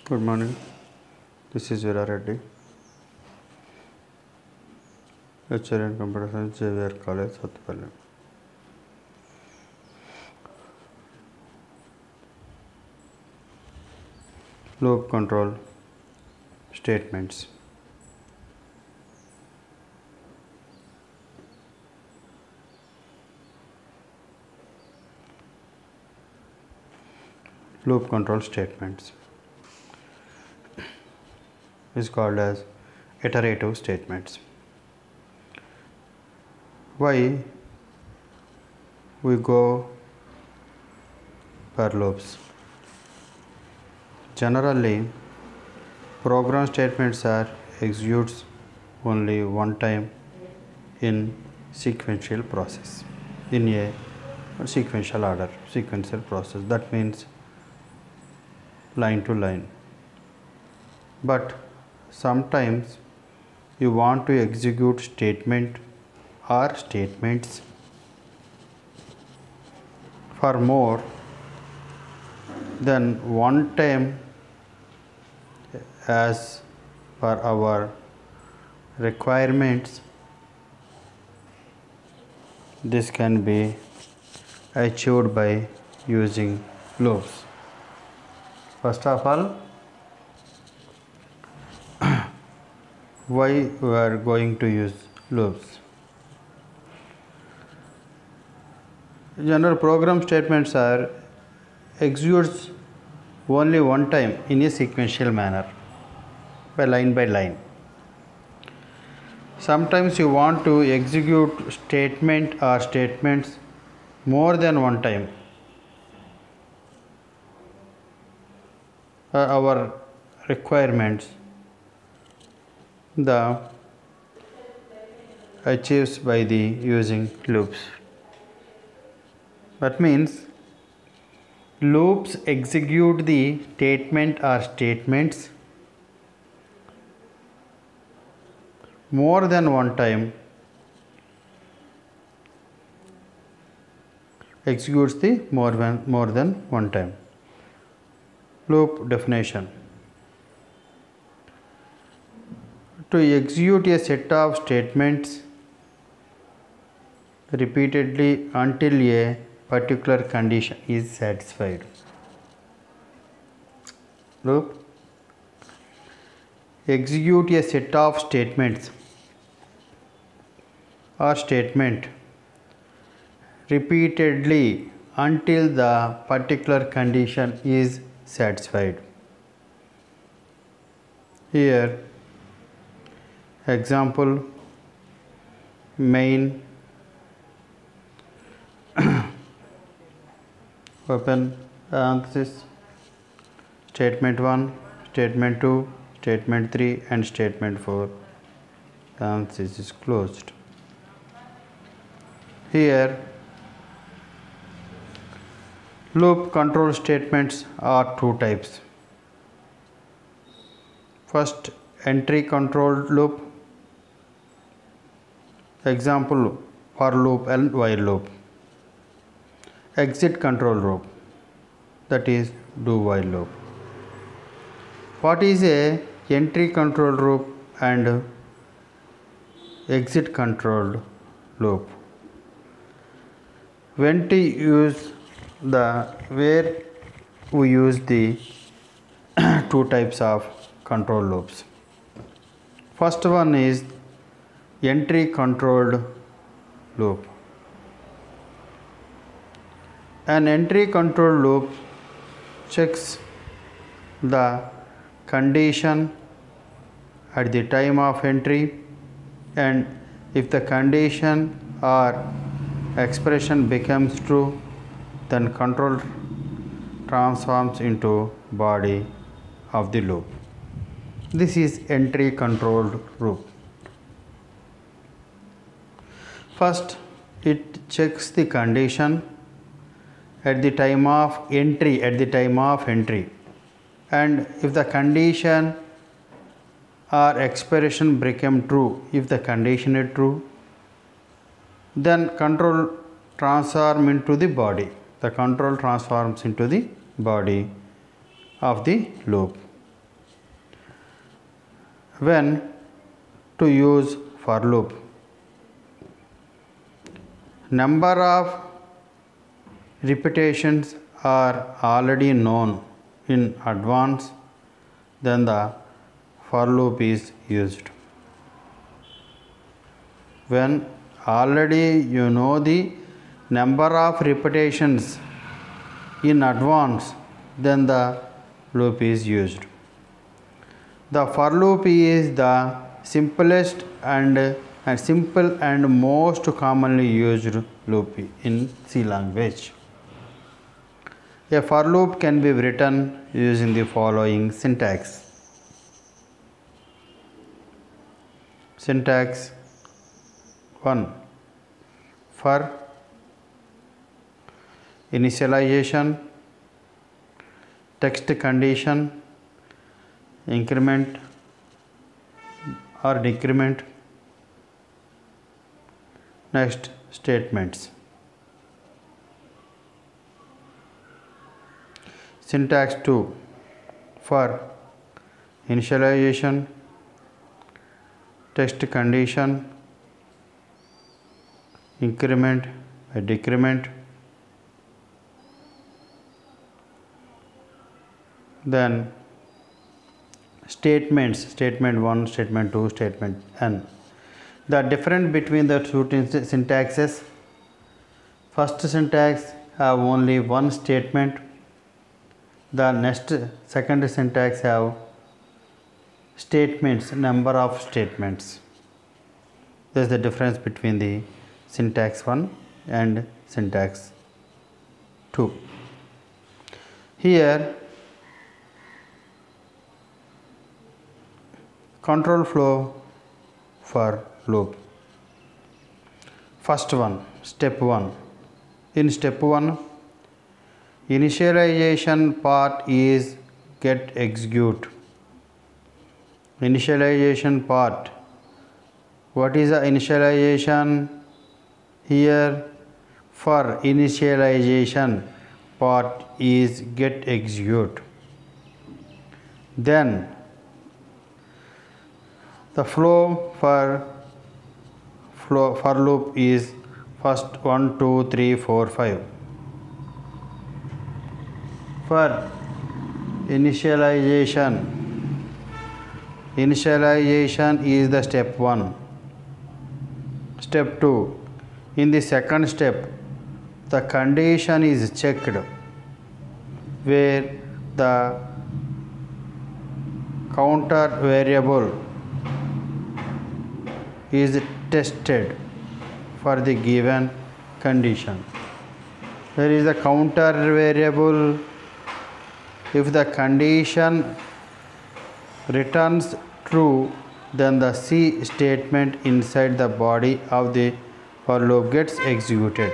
Good morning. This is Veera Reddy, lecturer in Computer Science, JVR College, Sattipalli. Loop control statements. Loop control statements is called as iterative statements. Why we go per loops? Generally, program statements are executed only one time in sequential process, in a sequential order, sequential process. That means line to line. But sometimes you want to execute statement or statements for more than one time as per our requirements. This can be achieved by using loops. First of all, why we are going to use loops? General program statements are executed only one time in a sequential manner, by line. Sometimes you want to execute statement or statements more than one time. Our requirements the achieves by the using loops. That means loops execute the statement or statements more than one time, executes the more than one time. Loop definition: to execute a set of statements repeatedly until a particular condition is satisfied. Loop: execute a set of statements or statement repeatedly until the particular condition is satisfied. Here example: main open parenthesis, statement 1, statement 2, statement 3 and statement 4, parenthesis is closed. Here loop control statements are two types. First, entry controlled loop, example for loop and while loop. Exit control loop, that is do while loop. What is a entry control loop and exit controlled loop? When to use where we use the two types of control loops. First one is entry controlled loop. An entry control loop checks the condition at the time of entry, and if the condition or expression becomes true, then control transforms into body of the loop. This is entry controlled loop. First, it checks the condition at the time of entry, and if the condition or expression become true, if the condition is true, then control transform into the body. The control transforms into the body of the loop. when to use for loop. Number of repetitions are already known in advance, then the for loop is used. When already you know the number of repetitions in advance, then the loop is used. The for loop is the simplest and simple and most commonly used loop in C language. A for loop can be written using the following syntax. Syntax 1. For initialization, text condition, increment or decrement. Next, statements. Syntax 2. For initialization, text condition, increment, decrement. Then statements, statement 1, statement 2, statement n. The difference between the two syntaxes: first syntax have only one statement, the second syntax have statements, number of statements. This is the difference between the syntax 1 and syntax 2. Here control flow for loop. First one, step 1. In step 1, initialization part is get execute. Initialization part. What is the initialization? Here for initialization part is get execute. Then the flow for loop is first 1, 2, 3, 4, 5. For initialization is the step 1. Step 2. In the second step, the condition is checked, where the counter variable is tested for the given condition. There is a counter variable. If the condition returns true, then the C statement inside the body of the for loop gets executed.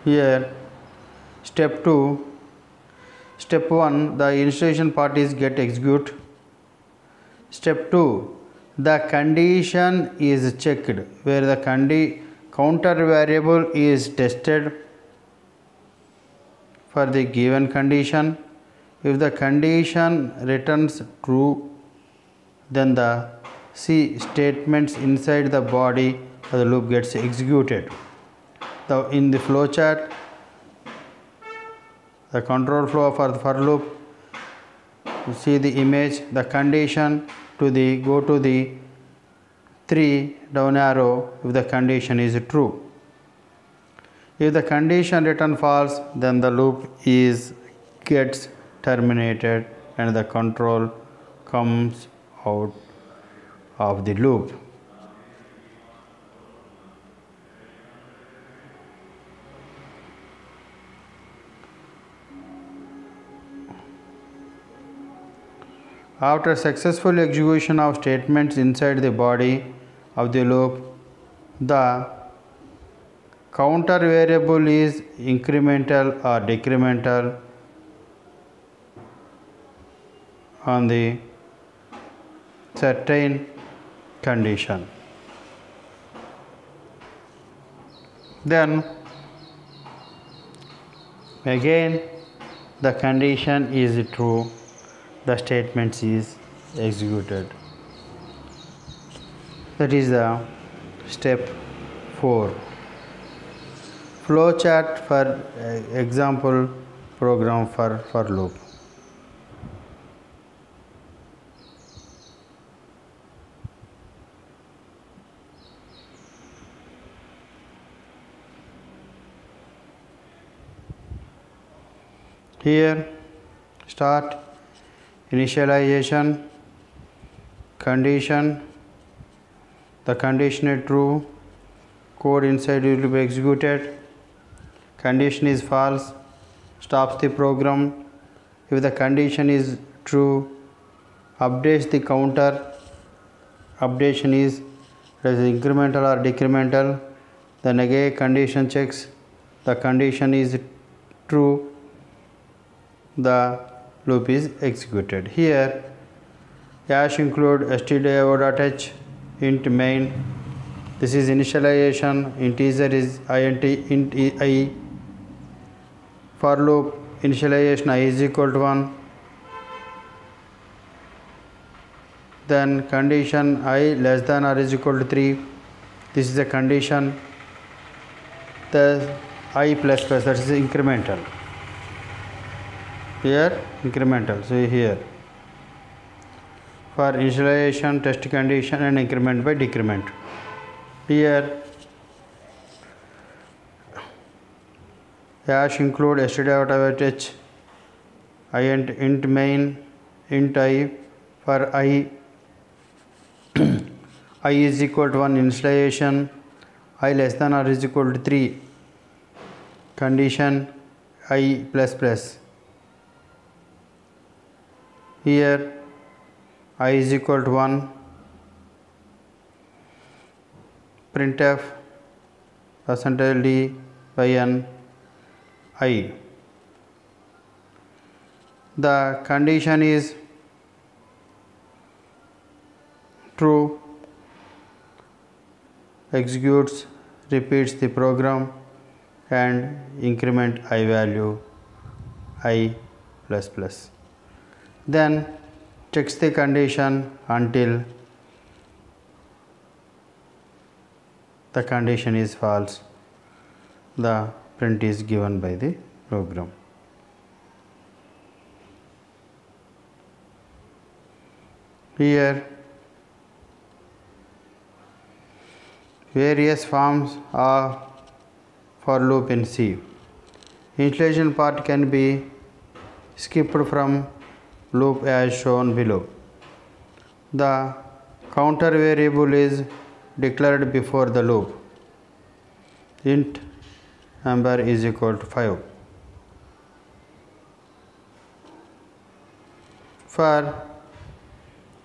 Here step 2. Step 1, the initialization part is get execute. Step 2, the condition is checked, where the counter variable is tested for the given condition. If the condition returns true, then the C statements inside the body of the loop gets executed. In the flowchart, the control flow for loop, you see the image, the condition go to the 3 down arrow if the condition is true. If the condition return false, then the loop gets terminated and the control comes out of the loop. After successful execution of statements inside the body of the loop, the counter variable is incremental or decremental on the certain condition. Then again the condition is true, the statement is executed. That is the step 4. Flowchart for example program for loop. Here start, initialization, condition, the condition is true, code inside will be executed, condition is false, stops the program. If the condition is true, updates the counter, updation is incremental or decremental, then again condition checks, the condition is true, the loop is executed. Here hash include stdio.h int main, this is initialization, integer is int I, for loop initialization I is equal to 1, then condition I less than or is equal to 3, this is a condition, the I plus plus, that is incremental, here incremental, so here for initialization, test condition and increment by decrement. Here hash include stdio.h int main int I, for I I is equal to 1 initialization, I less than or is equal to 3, condition I plus plus. Here I is equal to 1, printf %d by n I. The condition is true, executes, repeats the program and increment I value I plus plus. Then checks the condition until the condition is false, the print is given by the program. Here various forms are for loop in C. Initialization part can be skipped from loop as shown below. The counter variable is declared before the loop. Int number is equal to 5. For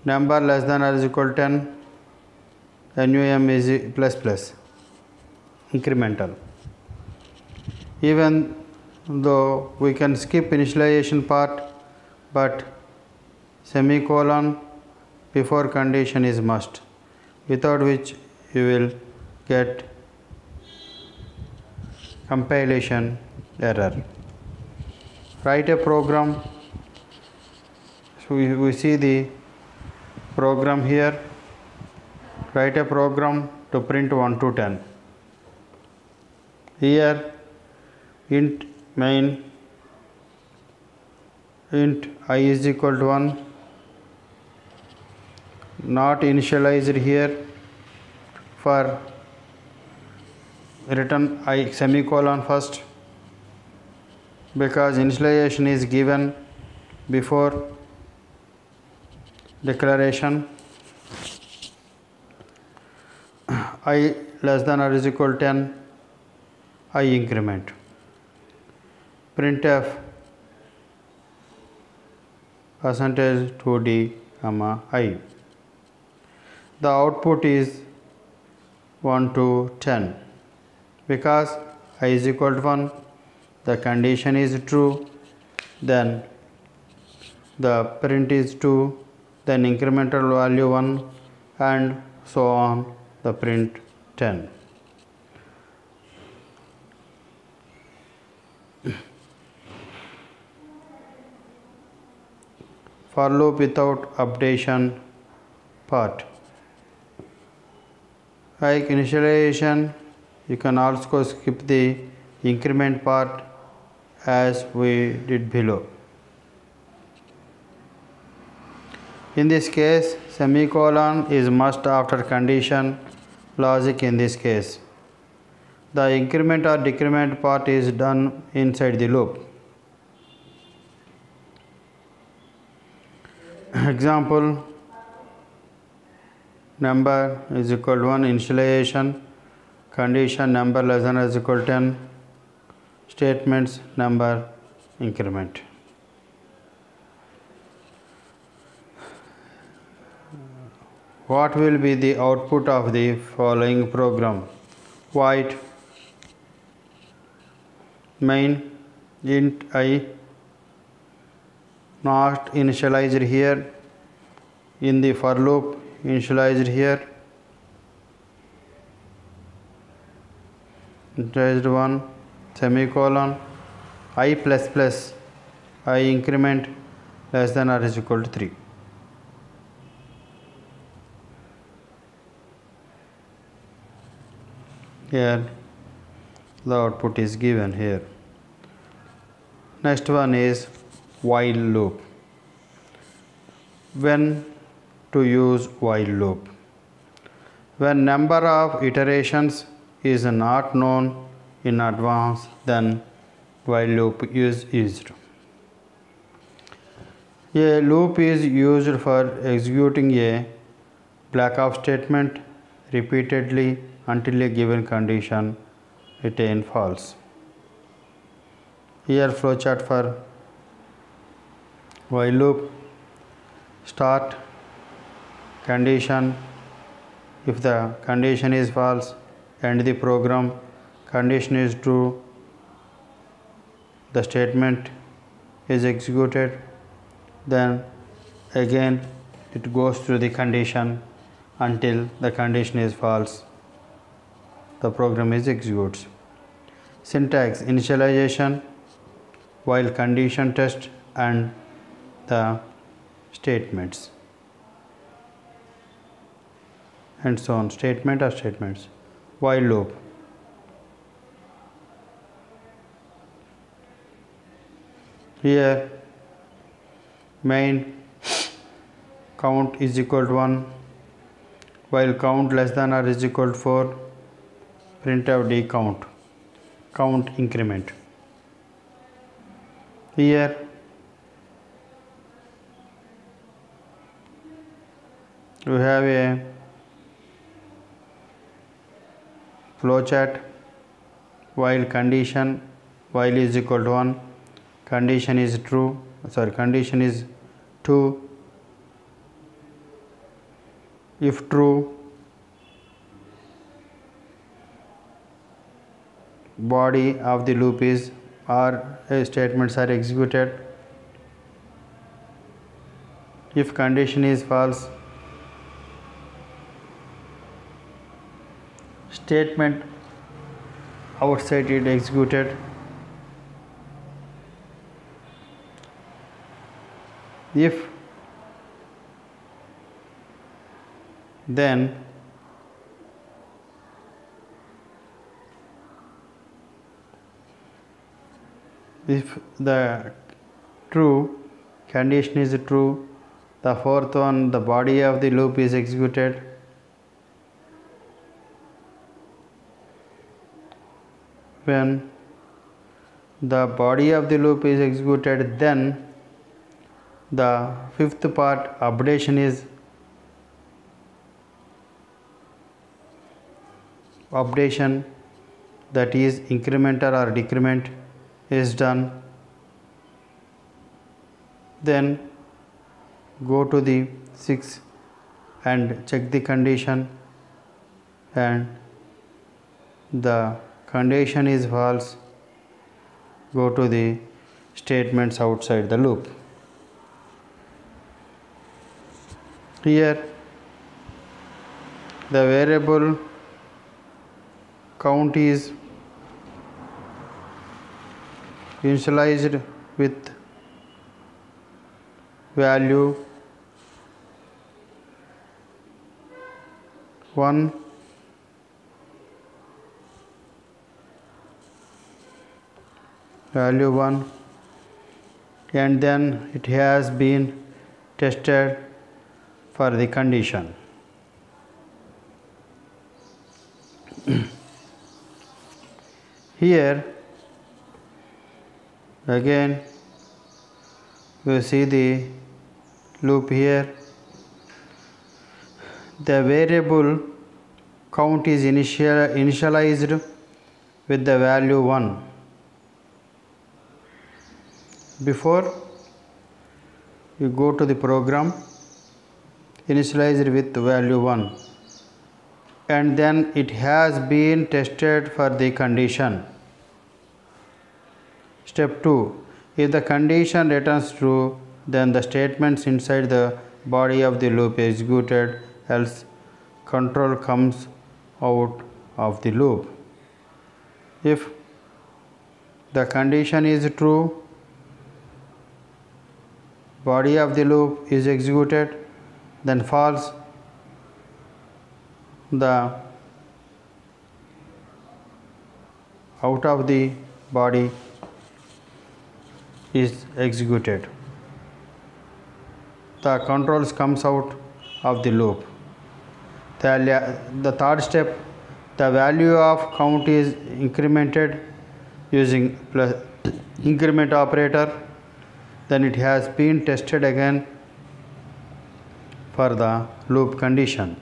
number less than or is equal to 10, num is plus plus, incremental. Even though we can skip initialization part, but semicolon before condition is must, without which you will get compilation error. Write a program. So we see the program here. Write a program to print 1 to 10. Here int main int I is equal to 1, not initialized here, for return I semicolon first, because initialization is given before declaration. I less than or is equal to 10, I increment. Printf %2d, I. The output is 1 to 10. Because I is equal to 1, the condition is true, then the print is 2, then incremental value 1, and so on, the print 10. for loop without updation part. Like initialization, you can also skip the increment part as we did below. In this case, semicolon is must after condition logic in this case. The increment or decrement part is done inside the loop. Example, number is equal to 1, initialization, condition number less than or is equal to 10, statements number increment. What will be the output of the following program? Void main int I not initialized here, in the for loop initialized here, initialized 1, semicolon, I plus plus, I increment less than or is equal to 3. Here the output is given here. Next one is while loop. When to use while loop? When number of iterations is not known in advance, then while loop is used. A loop is used for executing a block of statement repeatedly until a given condition retains false. Here flowchart for while loop. Start condition, if the condition is false, end the program, condition is true, the statement is executed, then again it goes through the condition until the condition is false, the program is executes. Syntax initialization, while condition test and the statements and so on, statement or statements. While loop. Here main count is equal to 1, while count less than or is equal to 4, printf d count, count increment. Here we have a flowchart. While condition, while is equal to 1, condition is true, condition is 2, if true, body of the loop is or statements are executed. If condition is false, statement outside it executed. If then if the true condition is true, the fourth one, the body of the loop is executed. When the body of the loop is executed, then the fifth part, updation, is updation, that is incremental or decrement is done. Then go to the 6 and check the condition, and the condition is false, go to the statements outside the loop. Here the variable count is initialized with value 1, value 1, and then it has been tested for the condition. Here again you see the loop here. The variable count is initialized with the value 1. Before you go to the program, initialize it with value 1, and then it has been tested for the condition. Step 2. If the condition returns true, then the statements inside the body of the loop is executed, else control comes out of the loop. If the condition is true, body of the loop is executed, then false, the out of the body is executed. The controls comes out of the loop. The third step, the value of count is incremented using plus increment operator. Then it has been tested again for the loop condition.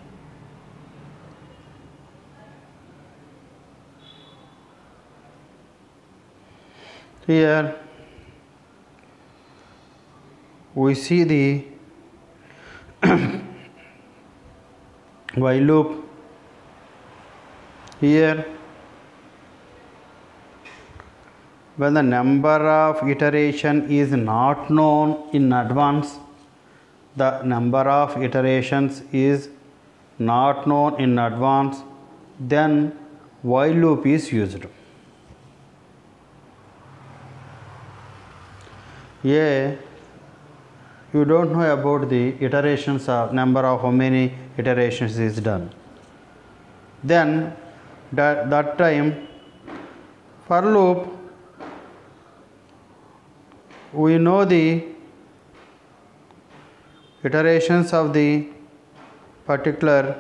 Here we see the while loop. Here when the number of iteration is not known in advance, the number of iterations is not known in advance, then while loop is used. Yeah, you don't know about the iterations of number of how many iterations is done. Then that time for loop we know the iterations of the particular,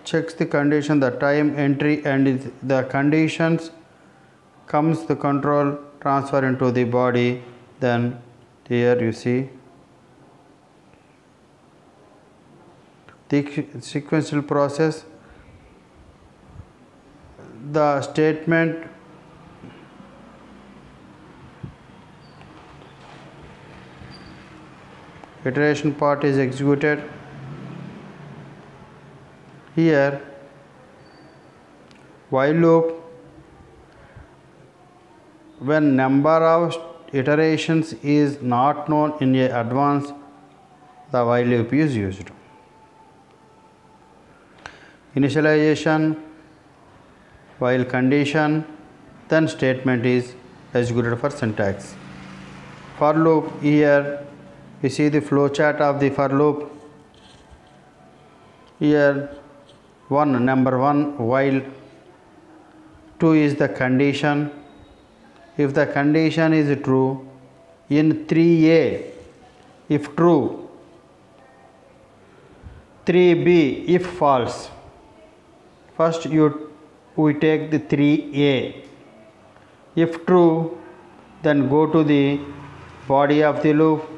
checks the condition, the time entry, and the conditions comes the control transfer into the body. Then here you see the sequential process, the statement iteration part is executed. Here while loop, when number of iterations is not known in advance, the while loop is used. Initialization, while condition, then statement is executed for syntax. For loop, here we see the flow chart of the for loop. Here number 1 while, 2 is the condition. If the condition is true, in 3a if true, 3b if false. First we take the 3a. If true, then go to the body of the loop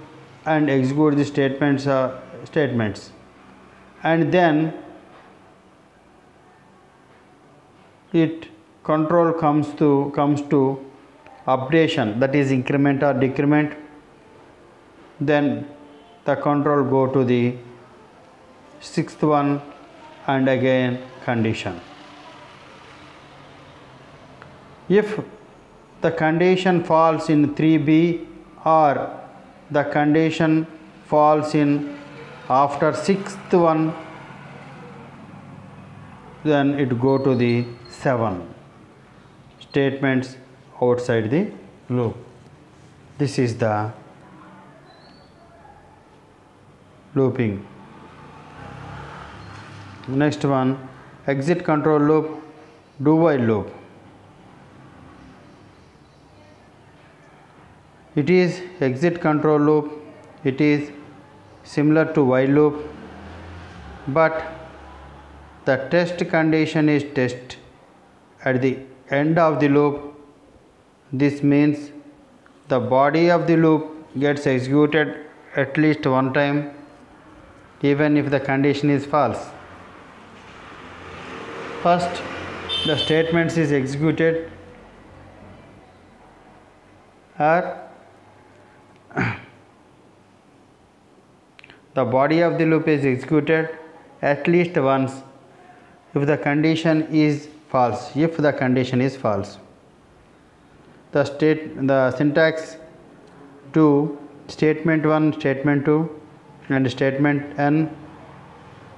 and execute the statements, and then it control comes to updation, that is increment or decrement. Then the control go to the 6th one and again condition. If the condition falls in 3b or the condition falls in after 6th one, then it go to the 7 statements outside the loop. This is the looping. Next one, exit control loop, do while loop. It is exit control loop. It is similar to while loop, but the test condition is test at the end of the loop. This means the body of the loop gets executed at least one time, even if the condition is false. First, the statement is executed, or the body of the loop is executed at least once if the condition is false. If the condition is false, the syntax to statement 1, statement 2, and statement n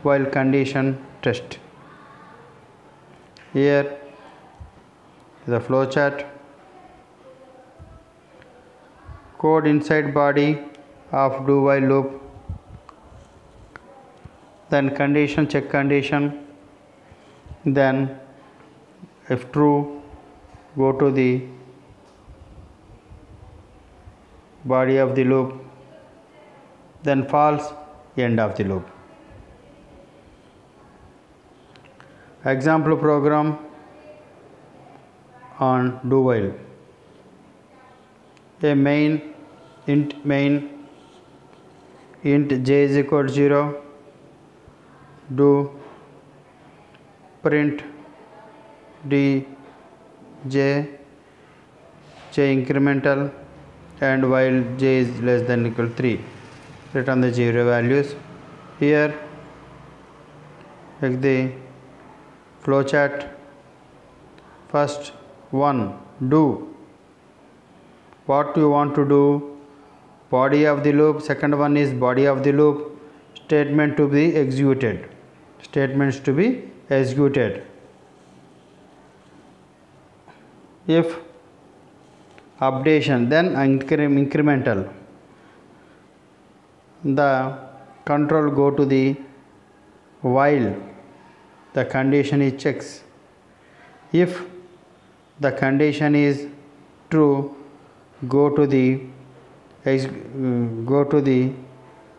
while condition test. Here the flow chart. Code inside body of do while loop, then condition, check condition, then if true, go to the body of the loop, then false, end of the loop. Example program on do while. A main int j is equal to 0, do print d j incremental, and while j is less than equal to 3, return the 0 values. Here like the flowchart. First one, do what you want to do, body of the loop. Second one is body of the loop, statement to be executed, statements to be executed. If updation, then incremental, the control go to the while the condition is checks. If the condition is true, go to the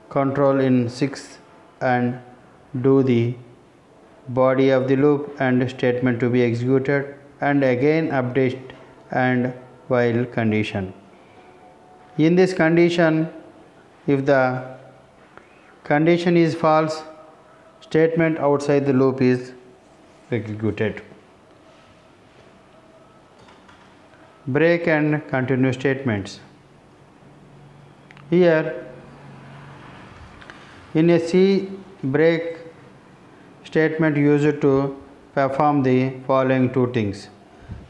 control in 6 and do the body of the loop and statement to be executed, and again update and while condition. In this condition, if the condition is false, statement outside the loop is executed. Break and continue statements. Here in a C, break statement used to perform the following two things.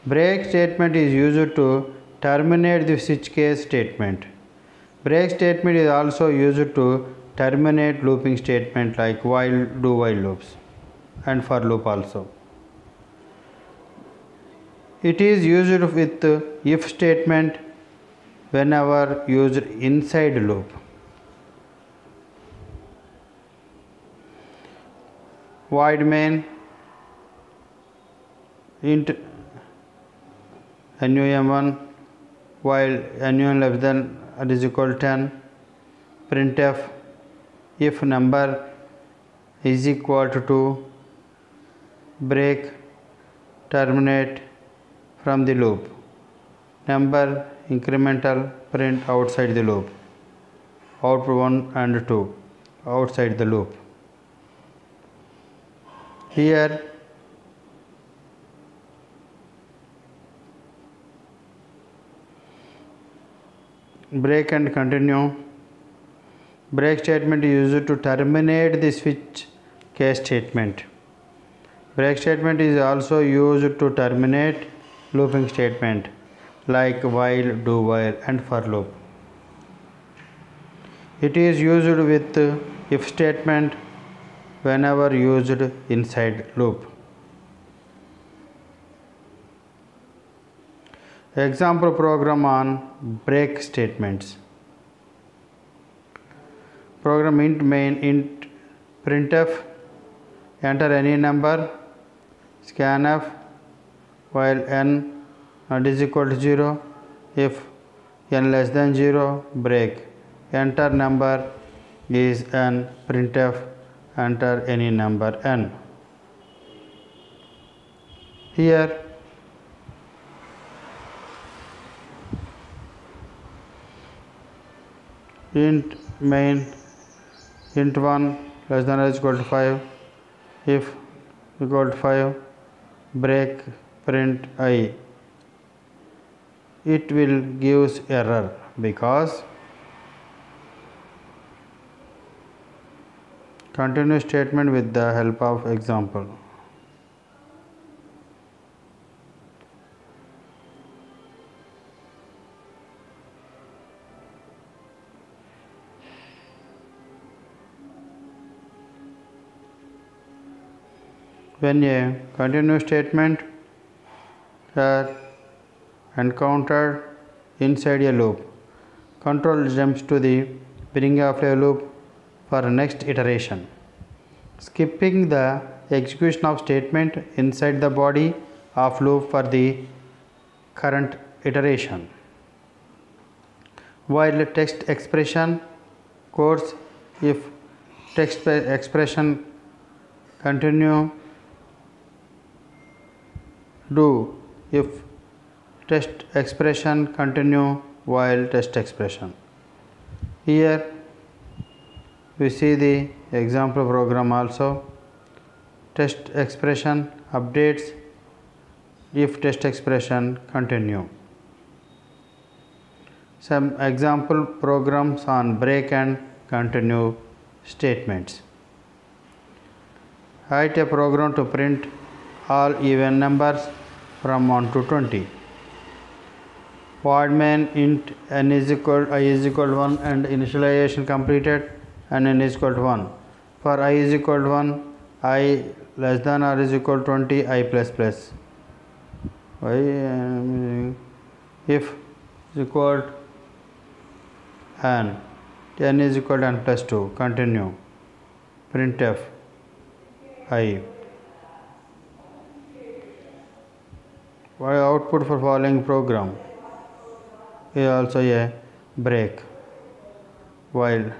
Break statement is used to terminate the switch case statement. Break statement is also used to terminate looping statement like while, do while loops, and for loop also. It is used with if statement whenever used inside loop. Void main int num1 while num less than or is equal to 10. Printf if number is equal to 2. Break terminate from the loop. Number incremental, print outside the loop. Output 1 and 2 outside the loop. Here break and continue. Break statement is used to terminate the switch case statement. Break statement is also used to terminate looping statement like while, do while, and for loop. It is used with if statement whenever used inside loop. Example program on break statements. Program int main int printf, enter any number, scanf while n not is equal to 0. If n less than 0, break. Enter number is n, printf enter any number n. Here int main int 1 less than or equal to 5, if equal to 5, break print I. It will gives error because continue statement with the help of example. When a continue statement are encountered inside a loop, control jumps to the beginning of a loop for next iteration, skipping the execution of statement inside the body of loop for the current iteration. While text expression codes, if text expression continue, do if test expression continue while test expression. Here we see the example program also. Test expression updates if test expression continue. Some example programs on break and continue statements. Write a program to print all even numbers from 1 to 20. Void main int n is equal I is equal to 1 and initialization completed and n is equal to 1. For I is equal to 1, I less than or is equal to 20, I plus plus. If is equal to n is equal to n plus 2, continue, printf I. Output for following program is also a break. While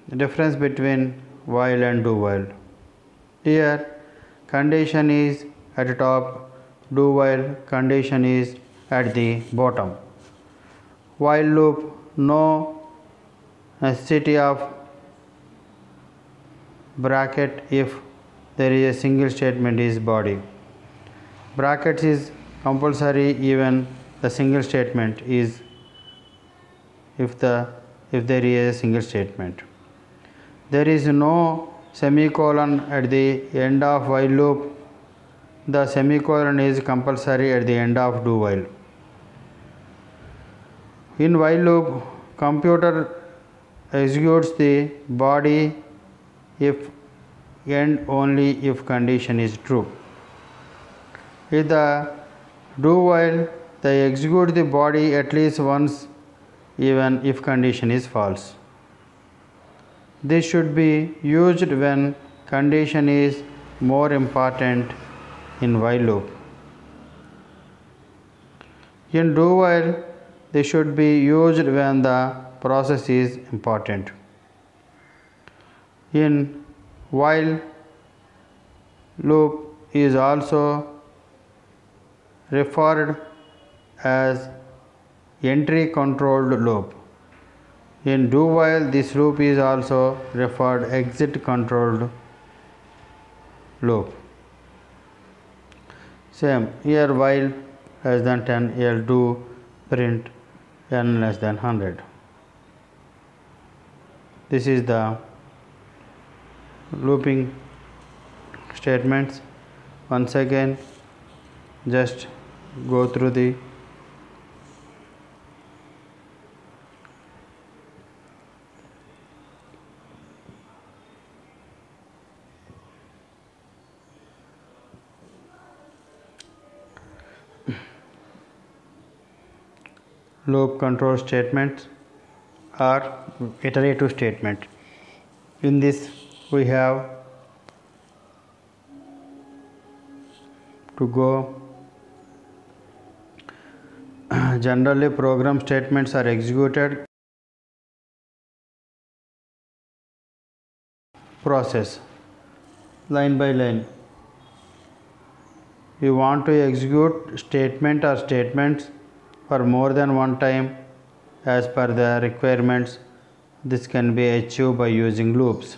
the difference between while and do while. Here condition is at the top, do while condition is at the bottom. While loop, no necessity of bracket if there is a single statement is body. Brackets is compulsory even the single statement is if there is a single statement. There is no semicolon at the end of while loop. The semicolon is compulsory at the end of do while. In while loop, computer executes the body if and only if condition is true. If the do while, they execute the body at least once even if condition is false. This should be used when condition is more important in while loop. In do while, they should be used when the process is important. In while loop is also referred as entry controlled loop. In do while, this loop is also referred exit controlled loop. Same here, while less than 10, here do print n less than 100. This is the looping statements. Once again, just go through the loop control statements or iterative statement. In this we have to go. Generally program statements are executed process line by line. You want to execute statement or statements for more than one time as per the requirements. This can be achieved by using loops.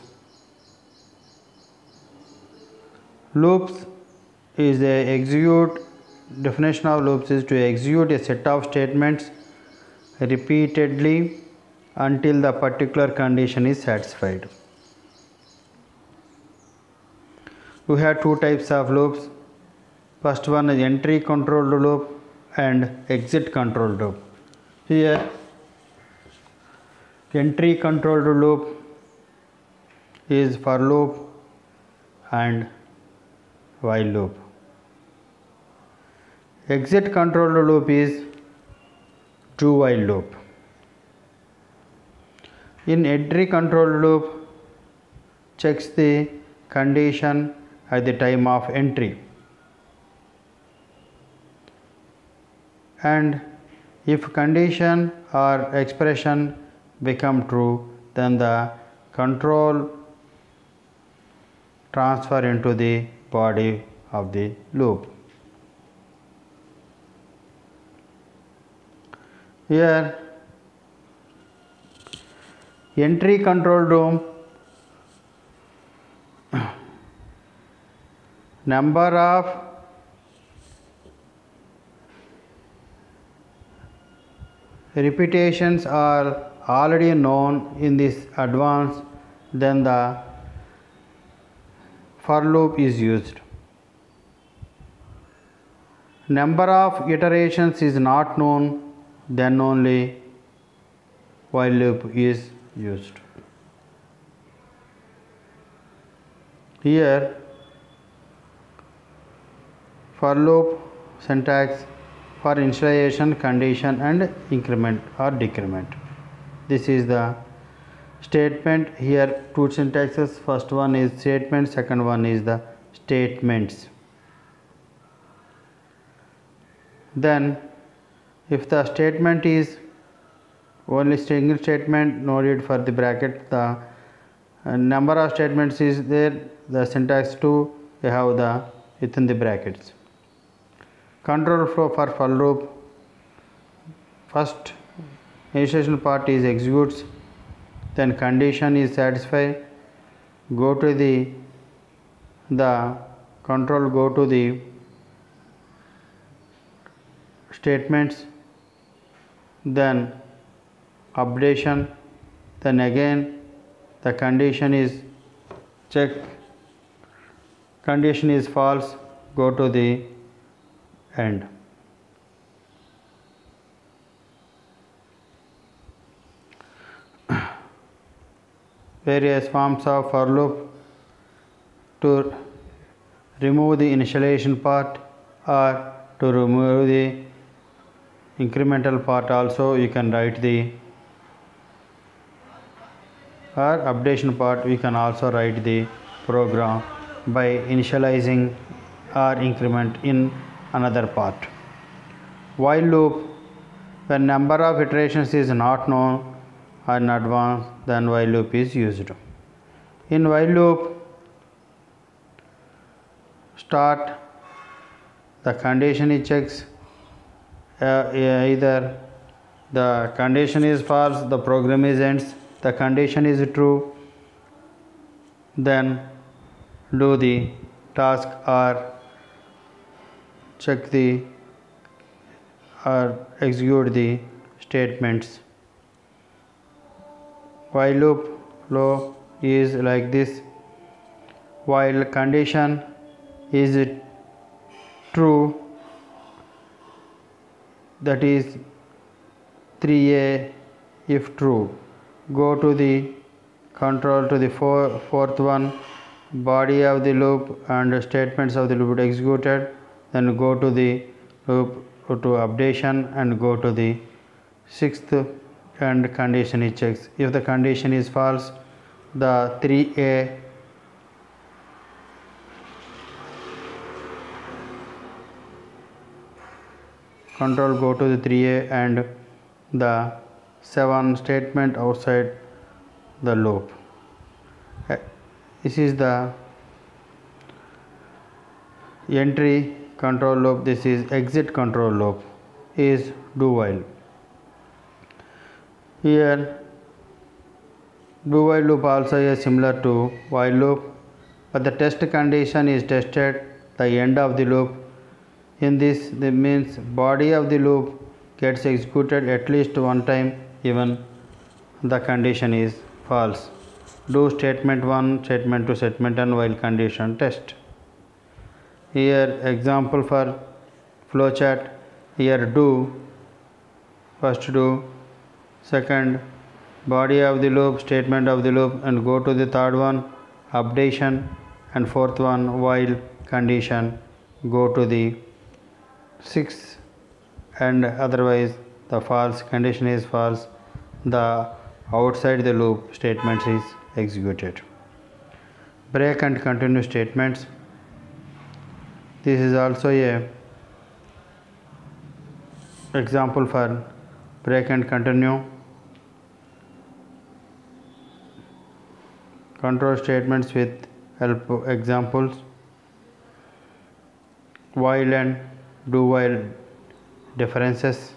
Loops is a execute. Definition of loops is to execute a set of statements repeatedly until the particular condition is satisfied. We have two types of loops. First one is entry controlled loop and exit controlled loop. Here entry controlled loop is for loop and while loop. Exit controlled loop is do while loop. In entry controlled loop checks the condition at the time of entry, and if condition or expression become true, then the control transfer into the body of the loop. Here entry controlled loop, number of repetitions are already known in this advance, then the for loop is used. Number of iterations is not known, then only while loop is used. Here for loop syntax for initialization, condition and increment or decrement. This is the statement. Here two syntaxes, first one is statement, second one is the statements. Then if the statement is only single statement, no need for the bracket, the number of statements is there, the syntax too you have the within the brackets. Control flow for loop, first initialization part is executes, then condition is satisfied, go to the control go to the statements, then updation, then again the condition is check, condition is false, go to the end. Various forms of for loop: to remove the initialization part or to remove the incremental part, also you can write the or updation part, we can also write the program by initializing or increment in another part. While loop, when number of iterations is not known in advance, then while loop is used. In while loop, start, the condition is checks, either the condition is false, the program is ends, the condition is true, then do the task or check the or execute the statements. While loop flow is like this: while condition is true, that is 3a, if true, go to the control to the fourth one, body of the loop and statements of the loop executed, then go to the loop to updation and go to the sixth and condition is checked. If the condition is false, the 3a control go to the 3a and the 7 statement outside the loop. This is the entry control loop. This is exit control loop is do while. Here do while loop also is similar to while loop, but the test condition is tested the end of the loop. In this means body of the loop gets executed at least one time even the condition is false. Do statement 1, statement 2, statement n while condition test. Here example for flowchart. Here do, first do, second body of the loop, statement of the loop, and go to the third one updation, and fourth one while condition, go to the sixth, and otherwise the false condition is false, the outside the loop statements is executed. Break and continue statements. This is also a example for break and continue. Control statements with help of examples. While and do while differences.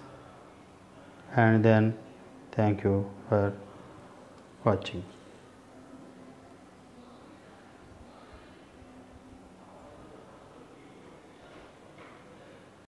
And then thank you for watching.